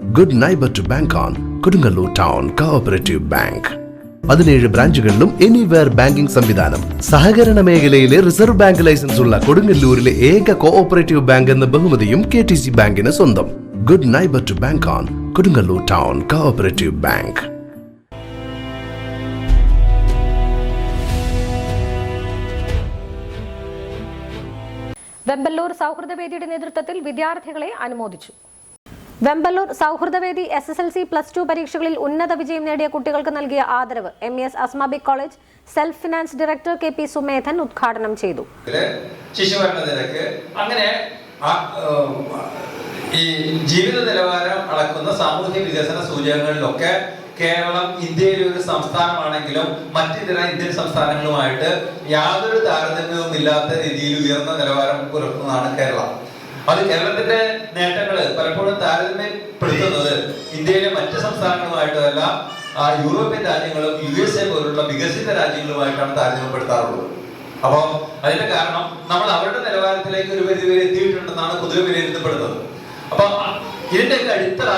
Good neighbour to bank on Kodungallur town cooperative bank. 17 ബ്രാഞ്ചുകളിലും anywhere banking സംവിധാനം. സഹകരണ മേഖലയിലെ റിസർവ് ബാങ്ക് ലൈസൻസ് ഉള്ള കൊടുങ്ങല്ലൂരിലെ ഏക കോഓപ്പറേറ്റീവ് ബാങ്ക് എന്ന ബഹുമതിയും KTC ബാങ്കിന് സ്വന്തം. Good neighbour to bank on Kodungallur town cooperative bank. Vemballur സൗഹൃദവേദിയുടെ നേതൃത്വത്തിൽ വിദ്യാർത്ഥികളെ അനുമോദിച്ചു. വെമ്പല്ലൂർ സൗഹൃദവേദി SSLC+2 പരീക്ഷകളിൽ ഉന്നത വിജയം നേടിയ കുട്ടികൾക്ക് നൽകിയ ആദരവ് MES അസ്മാബിക് college self finance director KP Sumedhan ഉദ്ഘാടനം ചെയ്തു. ശിശുമരണ നിരക്ക് അങ്ങനെ ഈ ജീവിത നിലവാരം അളക്കുന്ന സാമൂഹ്യ വികസന സൂചകങ്ങളിലൊക്കെ കേരളം ഇന്ത്യയിലെ ഒരു സംസ്ഥാനമാണെങ്കിലും മറ്റിതര ഇന്ത്യൻ സംസ്ഥാനങ്ങളുമായിട്ട് യാതൊരു താരതമ്യവും ഇല്ലാത്ത രീതിയിൽ ഉയർന്ന നിലവാരം പുലർത്തുന്നതാണ് കേരളം. അത് കേരളത്തിന്റെ നേട്ടങ്ങള് പലപ്പോഴും താരതമ്യപ്പെടുത്തുന്നത് ഇന്ത്യയിലെ മറ്റ് സംസ്ഥാനങ്ങളുമായിട്ടല്ല യൂറോപ്യൻ രാജ്യങ്ങളും USA പോലുള്ള വികസിത രാജ്യങ്ങളുമായിട്ടാണ് താരതമ്യപ്പെടുത്താറുള്ളത്. അപ്പോൾ അതിന്റെ കാരണം നമ്മൾ അവരുടെ നിലവാരത്തിലേക്ക് ഒരു പരിധി വരെ എത്തിയിട്ടുണ്ടെന്നാണ് പൊതുവെ വിലയിരുത്തപ്പെടുന്നത്. അപ്പൊ ഇതിന്റെയൊക്കെ അടിത്തറ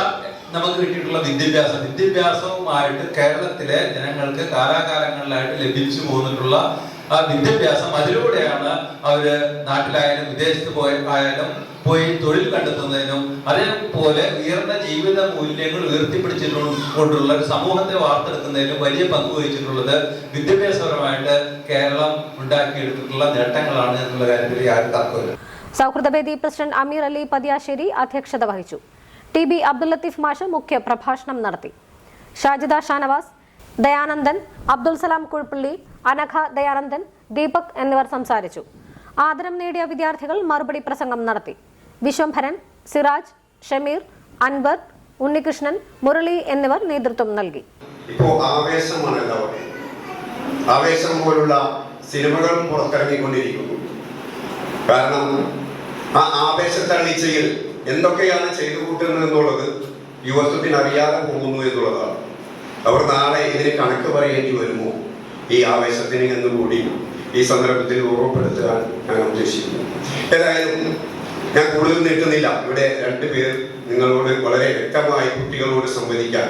നമുക്ക് കിട്ടിയിട്ടുള്ള വിദ്യാഭ്യാസവുമായിട്ട് കേരളത്തിലെ ജനങ്ങൾക്ക് കാലാകാലങ്ങളിലായിട്ട് ലഭിച്ചു പോന്നിട്ടുള്ള ആ വിദ്യാഭ്യാസം, അതിലൂടെയാണ് അവര് നാട്ടിലായാലും വിദേശത്ത് പോയി തൊഴിൽ കണ്ടെത്തുന്നതിനും അതേപോലെ ഉയർന്ന ജീവിത മൂല്യങ്ങൾ ഉയർത്തിപ്പിടിച്ചിട്ടുകൊണ്ടുള്ള ഒരു സമൂഹത്തെ വാർത്തെടുക്കുന്നതിനും വലിയ പങ്ക് വഹിച്ചിട്ടുള്ളത്. വിദ്യാഭ്യാസപരമായിട്ട് കേരളം ഉണ്ടാക്കിയെടുത്തിട്ടുള്ള നേട്ടങ്ങളാണ് എന്നുള്ള കാര്യത്തിൽ ആരും തർക്കമില്ല. സൗഹൃദവേദി പ്രസിഡന്റ് അമീർ അലി പതിയാശ്ശേരി അധ്യക്ഷത വഹിച്ചു. TB അബ്ദുൽ ലത്തീഫ് മാഷ് മുഖ്യ പ്രഭാഷണം നടത്തി. ഷാജിദ ഷാനവാസ്, ദയാനന്ദൻ, അബ്ദുൽ സലാം കുഴപ്പള്ളി, അനഘ ദയാനന്ദൻ, ദീപക് എന്നിവർ സംസാരിച്ചു. ആദരം നേടിയ വിദ്യാർത്ഥികൾ മറുപടി പ്രസംഗം നടത്തി. വിശ്വംഭരൻ, സിറാജ്, ഷമീർ, അൻവർ, ഉണ്ണികൃഷ്ണൻ, മുരളി എന്നിവർ നേതൃത്വം നൽകി. ഇപ്പോൾ ആവേശം പോലുള്ള സിനിമകളും പുറത്തിറങ്ങിക്കൊണ്ടിരിക്കുന്നു. കാരണം ആ ആവേശത്തള്ളിച്ചയിൽ എന്തൊക്കെയാണ് ചെയ്തു കൂട്ടുന്നത് എന്നുള്ളത് യുവത്വത്തിന് അറിയാതെ പോകുന്നു എന്നുള്ളതാണ്. അവർ നാളെ ഇതിന് കണക്ക് പറയേണ്ടി വരുമോ ഈ ആവേശത്തിന് എന്നുകൂടി ഈ സന്ദർഭത്തിൽ ഓർമ്മപ്പെടുത്താൻ ഞാൻ ഉദ്ദേശിക്കുന്നു. ഏതായാലും ഞാൻ കൂടുതൽ നീട്ടുന്നില്ല. ഇവിടെ 2 പേർ നിങ്ങളോട് വളരെ വ്യക്തമായി കുട്ടികളോട് സംവദിക്കാൻ